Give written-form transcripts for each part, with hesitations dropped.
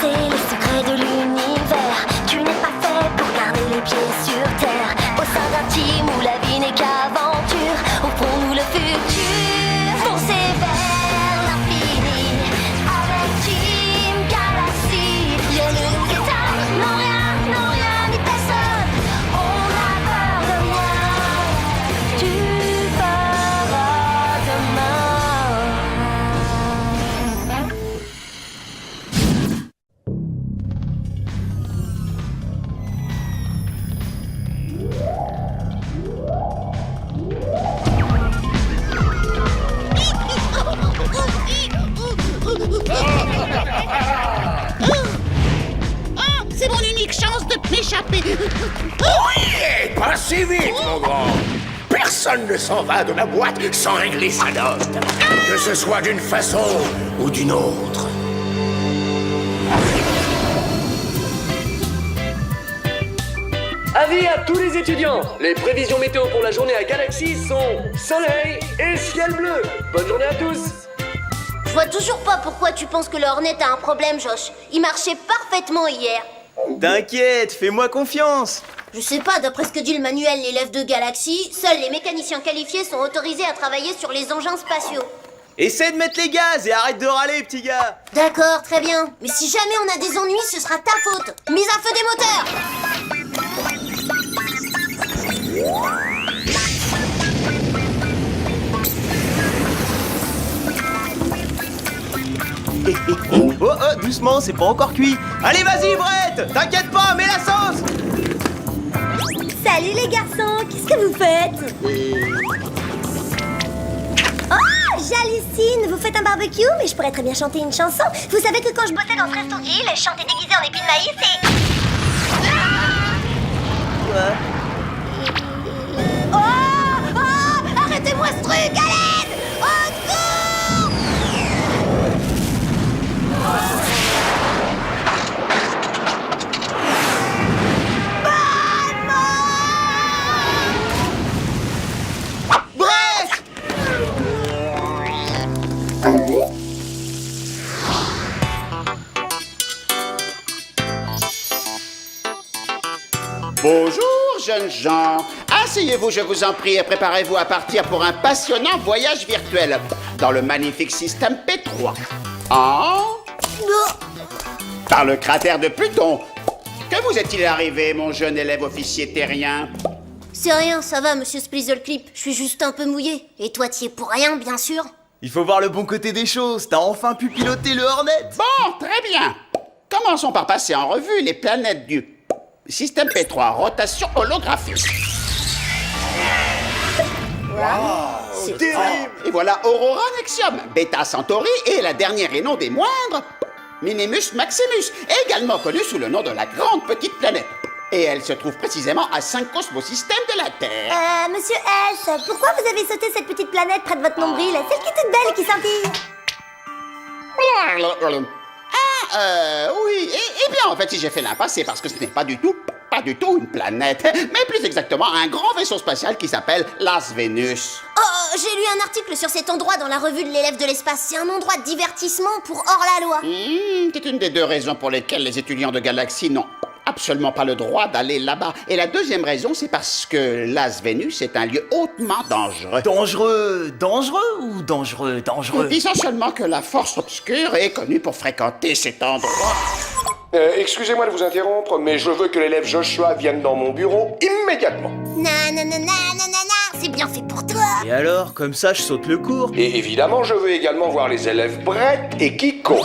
C'est les secrets de l'univers. Tu n'es pas fait pour garder les pieds sur terre. Au sein d'un team où la vie n'est qu'aventure, offrons-nous le futur. Foncez vers l'infini avec Team Galaxy. Rien ne nous éteint, non rien ni personne. On n'a peur de rien. Tu feras demain. Ah, c'est mon unique chance de m'échapper. Oui, pas si vite, mon grand. Personne ne s'en va de la boîte sans régler sa note. Que ce soit d'une façon ou d'une autre. Avis à tous les étudiants, les prévisions météo pour la journée à Galaxy sont soleil et ciel bleu. Bonne journée à tous. Je vois toujours pas pourquoi tu penses que le Hornet a un problème, Josh. Il marchait parfaitement hier. T'inquiète, fais-moi confiance. Je sais pas, d'après ce que dit le manuel l'élève de Galaxy, seuls les mécaniciens qualifiés sont autorisés à travailler sur les engins spatiaux. Essaie de mettre les gaz et arrête de râler, petit gars. D'accord, très bien. Mais si jamais on a des ennuis, ce sera ta faute. Mise à feu des moteurs. Oh, doucement, c'est pas encore cuit. Allez, vas-y, Brett. T'inquiète pas, mets la sauce. Salut les garçons, qu'est-ce que vous faites? Oh, j'hallucine! Vous faites un barbecue, mais je pourrais très bien chanter une chanson. Vous savez que quand je bossais dans ce resto grill, je chantais déguisée en épis de maïs et... Oh! Arrêtez-moi ce truc, à l'aide! Au secours! Brett. Bonjour, jeunes gens. Asseyez-vous, je vous en prie, et préparez-vous à partir pour un passionnant voyage virtuel dans le magnifique système P3. Par le cratère de Pluton. Que vous est-il arrivé, mon jeune élève officier terrien? C'est rien, ça va, monsieur Splizzleclip. Je suis juste un peu mouillé. Et toi, t'y es pour rien, bien sûr. Il faut voir le bon côté des choses. T'as enfin pu piloter le Hornet. Bon, très bien. Commençons par passer en revue les planètes du système P3, rotation holographique. C'est terrible. Et voilà Aurora Nexium, Beta Centauri et la dernière et non des moindres, Minimus Maximus, également connue sous le nom de la grande petite planète. Et elle se trouve précisément à 5 cosmosystèmes de la Terre. Monsieur S, pourquoi vous avez sauté cette petite planète près de votre nombril? Celle qui est toute belle et qui scintille. Oui, eh bien, en fait, si j'ai fait l'impasse, c'est parce que ce n'est pas du tout une planète, mais plus exactement un grand vaisseau spatial qui s'appelle Las Vénus. Oh, j'ai lu un article sur cet endroit dans la revue de l'élève de l'espace. C'est un endroit de divertissement pour hors-la-loi. C'est une des deux raisons pour lesquelles les étudiants de Galaxy n'ont absolument pas le droit d'aller là-bas. Et la deuxième raison, c'est parce que Las Vénus est un lieu hautement dangereux. Dangereux ou dangereux? Disons seulement que la force obscure est connue pour fréquenter cet endroit. Excusez-moi de vous interrompre, mais je veux que l'élève Joshua vienne dans mon bureau immédiatement. Nanana, c'est bien fait pour toi. Et alors, comme ça, je saute le cours. Et évidemment, je veux également voir les élèves Brett et Kiko.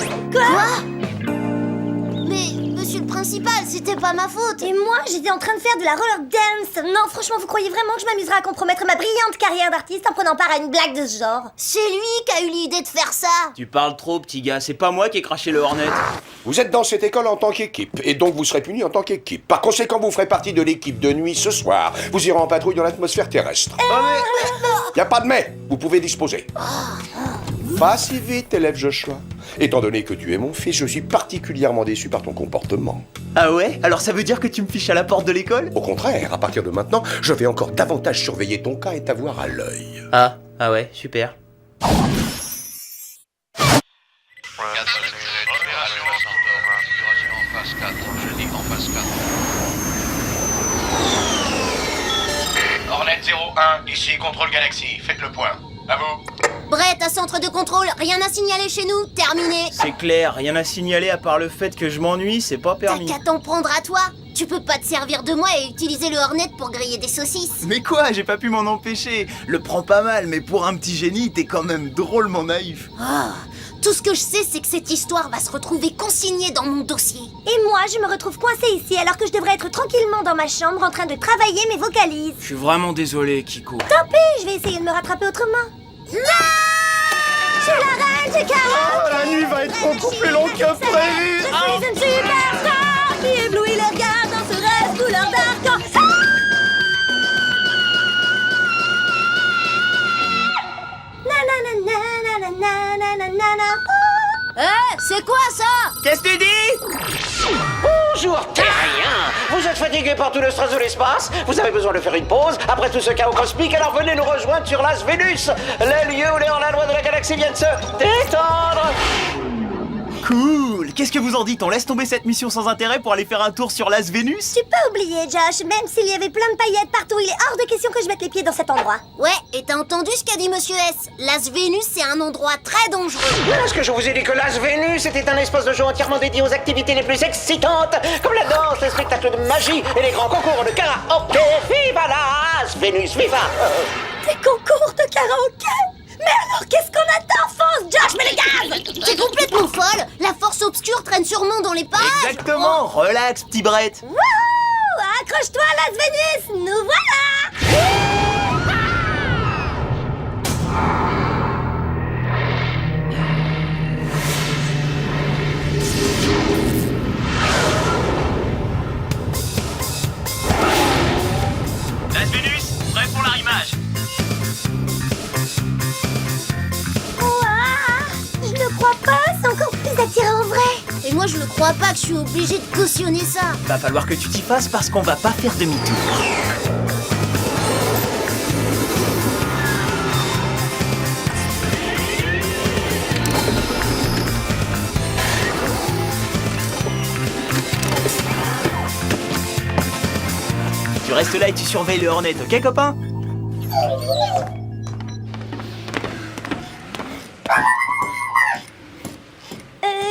Mais, monsieur le principal, c'était pas ma faute. Et moi, j'étais en train de faire de la roller dance. Non, franchement, vous croyez vraiment que je m'amuserais à compromettre ma brillante carrière d'artiste en prenant part à une blague de ce genre? C'est lui qui a eu l'idée de faire ça. Tu parles trop, petit gars. C'est pas moi qui ai craché le Hornet. Vous êtes dans cette école en tant qu'équipe, et donc vous serez puni en tant qu'équipe. Par conséquent, vous ferez partie de l'équipe de nuit ce soir. Vous irez en patrouille dans l'atmosphère terrestre. Y a pas de mais, vous pouvez disposer. Pas si vite, élève Joshua. Étant donné que tu es mon fils, je suis particulièrement déçu par ton comportement. Ah ouais? Alors ça veut dire que tu me fiches à la porte de l'école? Au contraire, à partir de maintenant, je vais encore davantage surveiller ton cas et t'avoir à l'œil. Ah ouais, super. Moscou. Hornet 01, ici Contrôle Galaxy. Faites le point. À vous. Brett, à centre de contrôle, rien à signaler chez nous, terminé. C'est clair, rien à signaler à part le fait que je m'ennuie, c'est pas T'as permis. qu'à t'en prendre à toi. Tu peux pas te servir de moi et utiliser le Hornet pour griller des saucisses. Mais quoi, j'ai pas pu m'en empêcher. Le prends pas mal, mais pour un petit génie, t'es quand même drôlement naïf. Ah, tout ce que je sais, c'est que cette histoire va se retrouver consignée dans mon dossier. Et moi, je me retrouve coincée ici alors que je devrais être tranquillement dans ma chambre en train de travailler mes vocalises. Je suis vraiment désolé, Kiko. Tant pis, je vais essayer de me rattraper autrement. Non! Je suis la reine du karaoké. La nuit va être beaucoup plus longue que prévu. Je suis une superstar qui éblouit le regard dans ce rêve couleur d'arc. C'est quoi ça? Qu'est-ce que tu dis? Bonjour, terrien! Vous êtes fatigué par tout le stress de l'espace? Vous avez besoin de faire une pause après tout ce chaos cosmique? Alors venez nous rejoindre sur Las Vénus, le lieu où les hors-la-loi de la galaxie viennent se détendre! Cool. Qu'est-ce que vous en dites? On laisse tomber cette mission sans intérêt pour aller faire un tour sur Las Vénus? Tu peux oublier, Josh. Même s'il y avait plein de paillettes partout, il est hors de question que je mette les pieds dans cet endroit. Ouais, et t'as entendu ce qu'a dit Monsieur S? Las Vénus, c'est un endroit très dangereux. Est-ce que je vous ai dit que Las Vénus était un espace de jeu entièrement dédié aux activités les plus excitantes, comme la danse, les spectacles de magie et les grands concours de karaoké? Viva Las Vénus, viva! Des concours de karaoké? Mais alors, qu'est-ce qu'on attend, fonce, Josh, mais les gars! T'es complètement folle. La force obscure traîne sûrement dans les parages. Exactement. Relax, petit Brett. Wouhou! Accroche-toi, Las Vénus! Nous voilà! Las Vénus, prêt pour l'arrimage. Je ne crois pas, c'est encore plus attirant en vrai. Et moi, je ne crois pas que je suis obligée de cautionner ça. Va falloir que tu t'y fasses parce qu'on va pas faire demi-tour. Tu restes là et tu surveilles le Hornet, ok copain?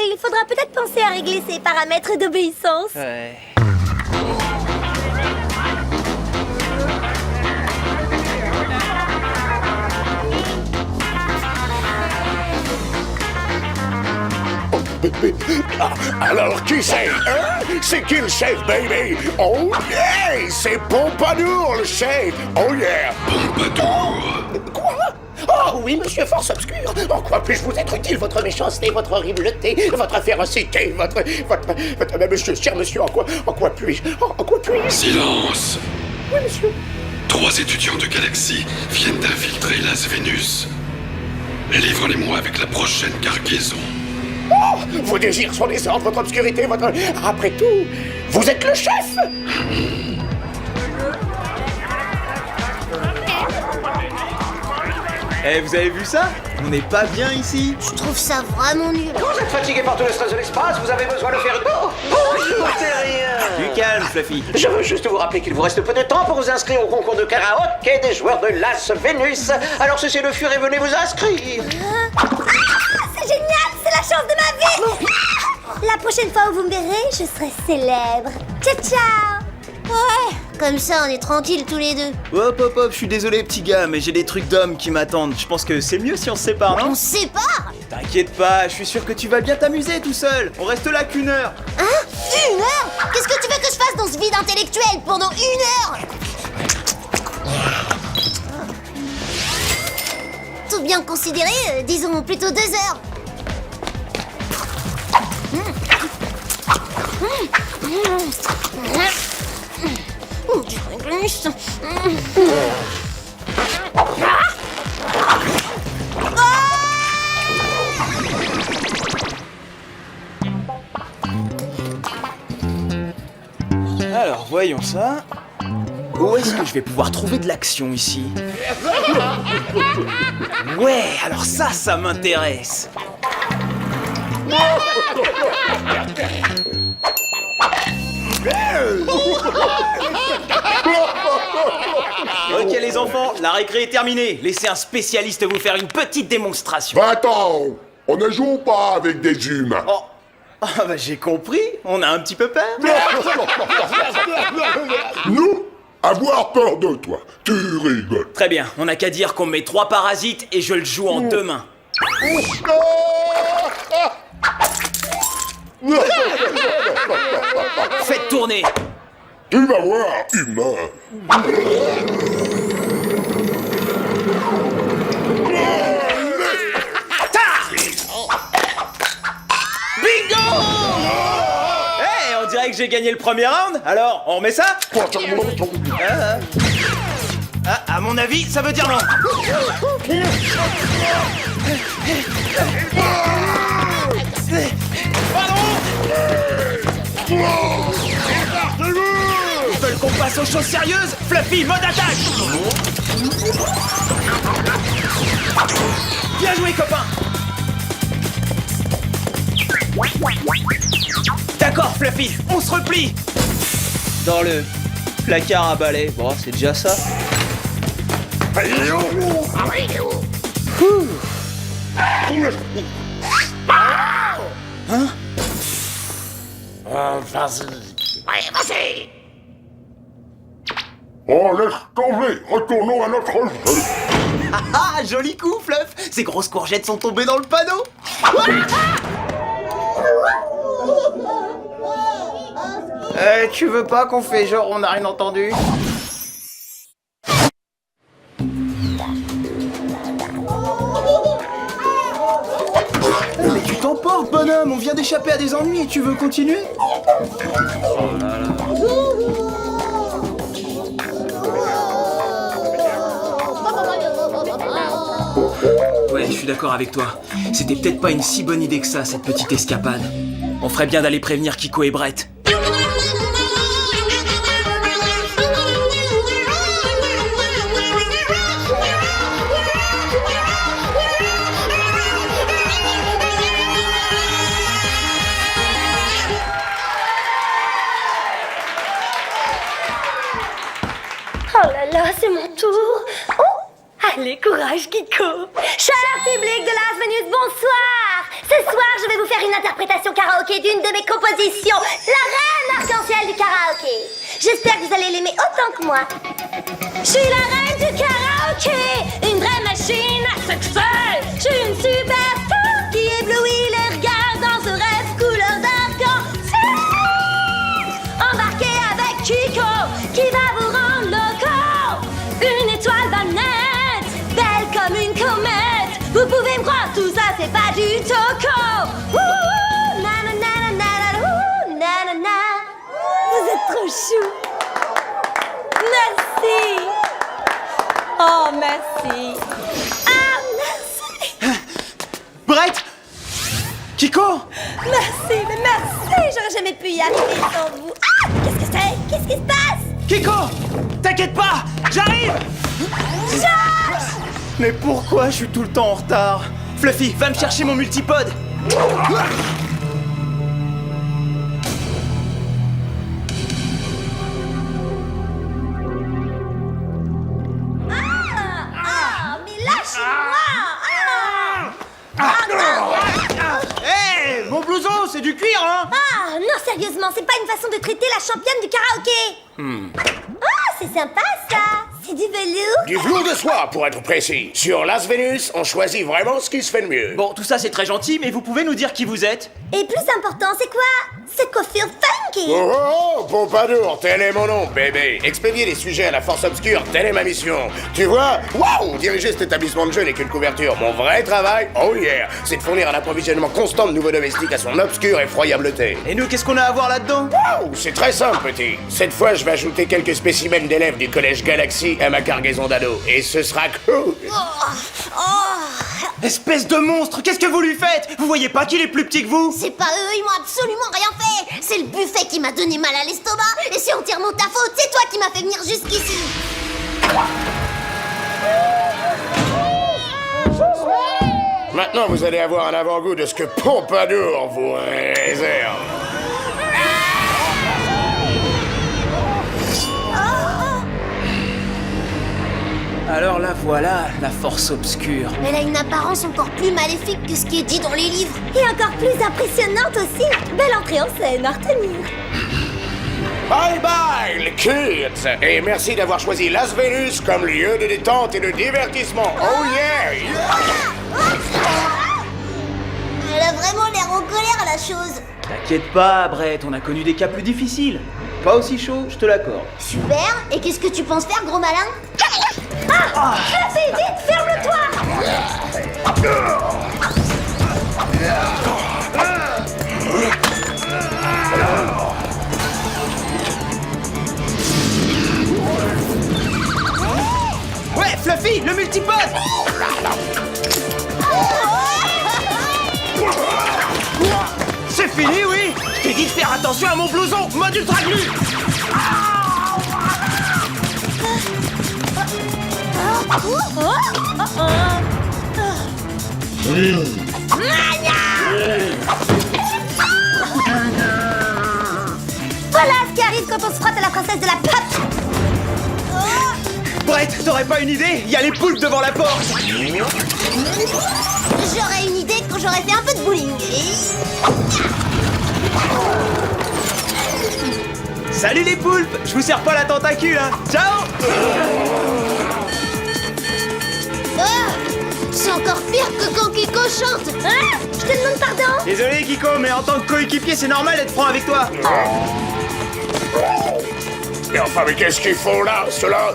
Il faudra peut-être penser à régler ses paramètres d'obéissance. Ouais. Alors qui c'est? Hein? C'est qui le chef, baby? Oh yeah! C'est Pompadour, le chef! Oh yeah! Pompadour? Quoi? Oh oui, monsieur Force Obscure! En quoi puis-je vous être utile? Votre méchanceté, votre horribleté, votre férocité, votre... Monsieur, cher monsieur, en quoi puis-je? En quoi puis-je? Silence! Oui, monsieur. 3 étudiants de Galaxie viennent d'infiltrer Las Vénus. Livre-les-moi avec la prochaine cargaison. Oh! Vos désirs sont des ordres, votre obscurité, votre... Après tout, vous êtes le chef! Eh, vous avez vu ça? On n'est pas bien ici. Je trouve ça vraiment nul. Vous êtes fatigué par tout le stress de l'espace? Vous avez besoin de faire une... Oh, bonjour, terrien! Du calme, Fluffy. Je veux juste vous rappeler qu'il vous reste peu de temps pour vous inscrire au concours de karaoké des joueurs de Las Vénus. Alors cessez le fuir et venez vous inscrire. C'est génial, c'est la chance de ma vie. La prochaine fois où vous me verrez, je serai célèbre. Ciao, ciao. Ouais, comme ça, on est tranquilles tous les deux. Hop, hop, hop, je suis désolé, petit gars, mais j'ai des trucs d'hommes qui m'attendent. Je pense que c'est mieux si on se sépare, non? On se sépare? T'inquiète pas, je suis sûr que tu vas bien t'amuser tout seul. On reste là qu'1 heure. Hein? 1 heure? Qu'est-ce que tu veux que je fasse dans ce vide intellectuel pendant 1 heure? Tout bien considéré, disons plutôt 2 heures. Du réglisse. Alors, voyons ça. Où est-ce que je vais pouvoir trouver de l'action ici? Ouais, alors ça m'intéresse. Ok les enfants, la récré est terminée. Laissez un spécialiste vous faire une petite démonstration. Va-t'en! On ne joue pas avec des humains. Oh, ah bah j'ai compris, on a un petit peu peur. Nous, avoir peur de toi. Tu rigoles. Très bien, on n'a qu'à dire qu'on met 3 parasites et je le joue en 2 mains. Faites tourner. Tu vas voir, humain. Bingo! Hey, on dirait que j'ai gagné le premier round. Alors, on remet ça? À mon avis, ça veut dire non. Ils veulent qu'on passe aux choses sérieuses? Fluffy, mode attaque! Bien joué, copain! D'accord, Fluffy, on se replie! Dans le placard à balai. Bon, c'est déjà ça. Ouh. Hein? Vas-y. Ouais, vas-y. Oh, laisse tomber. Retournons à notre jeu. Ah, joli coup, Fluff! Ces grosses courgettes sont tombées dans le panneau! Tu veux pas qu'on fait genre on n'a rien entendu? Mais tu t'emportes, bonhomme! On vient d'échapper à des ennuis et tu veux continuer? Oh là là. Ouais, je suis d'accord avec toi. C'était peut-être pas une si bonne idée que ça, cette petite escapade. On ferait bien d'aller prévenir Kiko et Brett. Oh là là, c'est mon tour. Oh, allez, courage, Kiko. Cher public de Las Vénus, bonsoir. Ce soir, je vais vous faire une interprétation karaoké d'une de mes compositions, la reine arc-en-ciel du karaoké. J'espère que vous allez l'aimer autant que moi. Je suis la reine du karaoké, une vraie machine à succès. Je suis une superstar qui éblouit les regards dans ce rêve couleur d'arc-en-ciel. Embarquez avec Kiko, qui va vous rendre loco. Une étoile banette, belle comme une comète. Vous pouvez me croire, tout ça c'est pas du toco. Ouh, na na na na na, ouh, na na na. Vous êtes trop chou. Merci. Oh, merci. Ah, merci. Brett! Kiko! Merci, mais merci. J'aurais jamais pu y arriver sans vous. Ah, qu'est-ce que c'est? Qu'est-ce qui se passe? Kiko! T'inquiète pas! J'arrive! Josh! Mais pourquoi je suis tout le temps en retard? Fluffy, va me chercher mon multipode! Mais lâchez-moi! Hé! Mon blouson, c'est du cuir, hein? Ah, non, sérieusement, c'est pas une façon de traiter la championne du karaoké. Ah, c'est sympa, ça. C'est du velours. Du velours de soie, pour être précis. Sur Las Vénus, on choisit vraiment ce qui se fait de mieux. Bon, tout ça c'est très gentil, mais vous pouvez nous dire qui vous êtes? Et plus important, c'est quoi? Cette coiffure funky. Oh oh oh, Pompadour, tel est mon nom, bébé. Expédier les sujets à la force obscure, telle est ma mission. Tu vois, waouh, diriger cet établissement de jeu n'est qu'une couverture. Mon vrai travail, oh yeah, c'est de fournir un approvisionnement constant de nouveaux domestiques à son obscure effroyableté. Et nous, qu'est-ce qu'on a à voir là-dedans? Waouh, c'est très simple, petit. Cette fois, je vais ajouter quelques spécimens d'élèves du collège Galaxy à ma cargaison d'ados. Et ce sera cool. Espèce de monstre, qu'est-ce que vous lui faites? Vous voyez pas qu'il est plus petit que vous? C'est pas eux, ils m'ont absolument rien fait. C'est le buffet qui m'a donné mal à l'estomac. Et c'est entièrement ta faute, c'est toi qui m'as fait venir jusqu'ici. Maintenant, vous allez avoir un avant-goût de ce que Pompadour vous réserve. Alors là, voilà, la force obscure. Elle a une apparence encore plus maléfique que ce qui est dit dans les livres. Et encore plus impressionnante aussi. Belle entrée en scène à retenir. Bye bye, les kids! Et merci d'avoir choisi Las Vegas comme lieu de détente et de divertissement. Oh yeah! Elle a vraiment l'air en colère, la chose. T'inquiète pas, Brett, on a connu des cas plus difficiles. Pas aussi chaud, je te l'accorde. Super. Et qu'est-ce que tu penses faire, gros malin? Vas-y, vite, ferme-toi. Ouais, Fluffy, le multipode! C'est fini, oui! Je t'ai dit de faire attention à mon blouson! Mode ultra glu! Voilà ce qui arrive quand on se frotte à la princesse de la pop. Brett, t'aurais pas une idée? Il y a les poulpes devant la porte! J'aurais une idée quand j'aurais fait un peu de bowling. Salut les poulpes! Je vous serre pas la tentacule, hein! Ciao! C'est encore pire que quand Kiko chante. Hein? Je te demande pardon. Désolé Kiko, mais en tant que coéquipier, c'est normal d'être franc avec toi! Mais enfin, mais qu'est-ce qu'ils font là, ceux-là?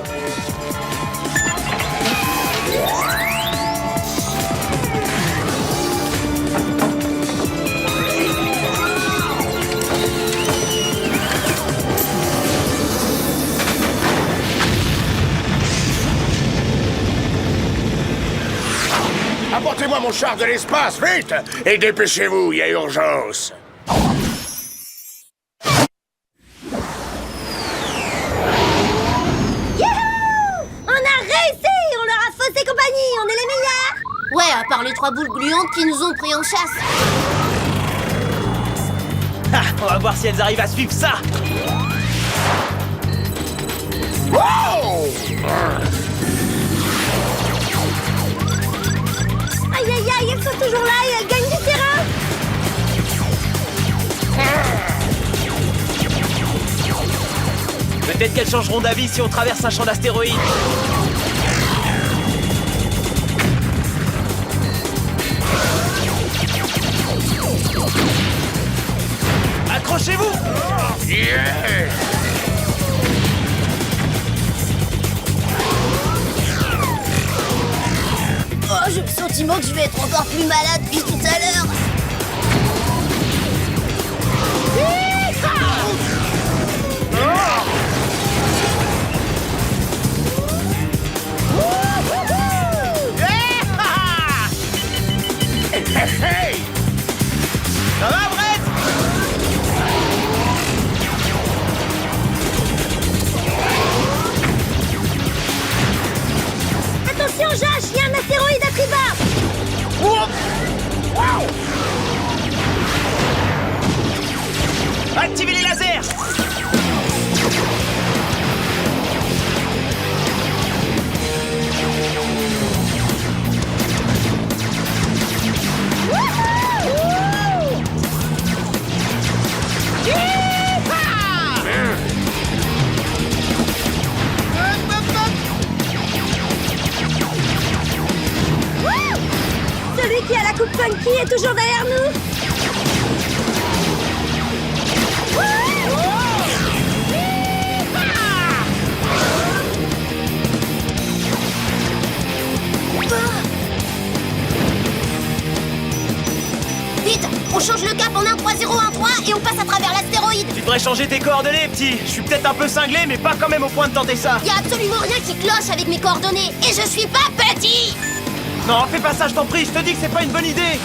Apportez-moi mon char de l'espace, vite! Et dépêchez-vous, il y a urgence! Ouais, à part les 3 boules gluantes qui nous ont pris en chasse. Ah, on va voir si elles arrivent à suivre ça! Aïe aïe aïe, elles sont toujours là et elles gagnent du terrain. Peut-être qu'elles changeront d'avis si on traverse un champ d'astéroïdes. Accrochez-vous! Yeah! Oh, j'ai le sentiment que je vais être encore plus malade depuis tout à l'heure. Hey! Ça va, Brett? Attention, Josh, il y a un astéroïde à plus bas. Activez les lasers! Celui qui a la coupe funky est toujours derrière nous. Vite, on change le cap en 13013 et on passe à travers l'astéroïde. Tu devrais changer tes coordonnées, petit. Je suis peut-être un peu cinglé, mais pas quand même au point de tenter ça. Y a absolument rien qui cloche avec mes coordonnées et je suis pas petit. Non, fais pas ça, je t'en prie. Je te dis que c'est pas une bonne idée.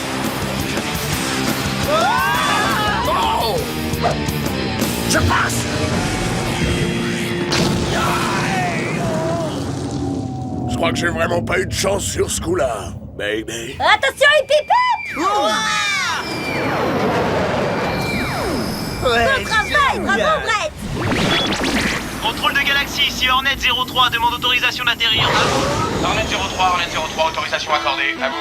Oh! Je passe! Je crois que j'ai vraiment pas eu de chance sur ce coup-là, baby. Attention, Hippie Pep. Ouais, Bon travail, bravo Brett. Contrôle de Galaxy, ici Hornet 03, demande autorisation d'atterrir. À vous. Hornet 03, autorisation accordée. À vous.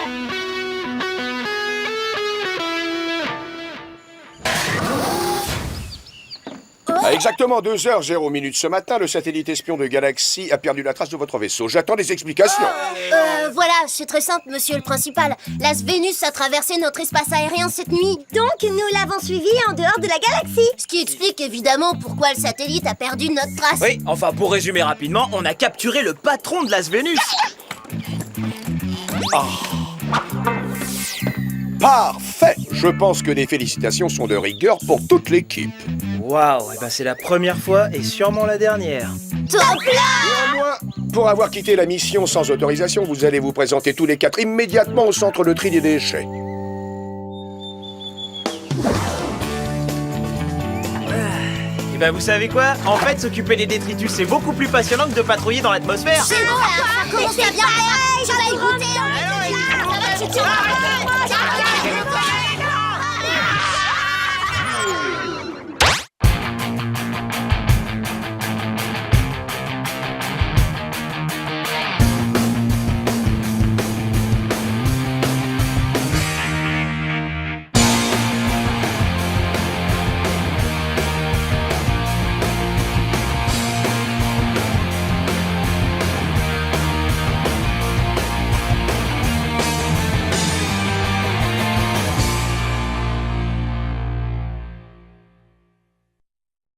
À exactement 2h00 ce matin, le satellite espion de Galaxy a perdu la trace de votre vaisseau. J'attends des explications. Voilà, c'est très simple, monsieur le principal. Las Vénus a traversé notre espace aérien cette nuit. Donc, nous l'avons suivi en dehors de la galaxie. Ce qui explique évidemment pourquoi le satellite a perdu notre trace. Oui, enfin pour résumer rapidement, on a capturé le patron de Las Vénus. Parfait. Je pense que des félicitations sont de rigueur pour toute l'équipe. Waouh, et ben c'est la première fois et sûrement la dernière. Top là! Néanmoins, pour avoir quitté la mission sans autorisation, vous allez vous présenter tous les 4 immédiatement au centre de tri des déchets. Et ben vous savez quoi? En fait, s'occuper des détritus c'est beaucoup plus passionnant que de patrouiller dans l'atmosphère. C'est bon, ça commence à bien. Je vais y goûter. Ça va, tu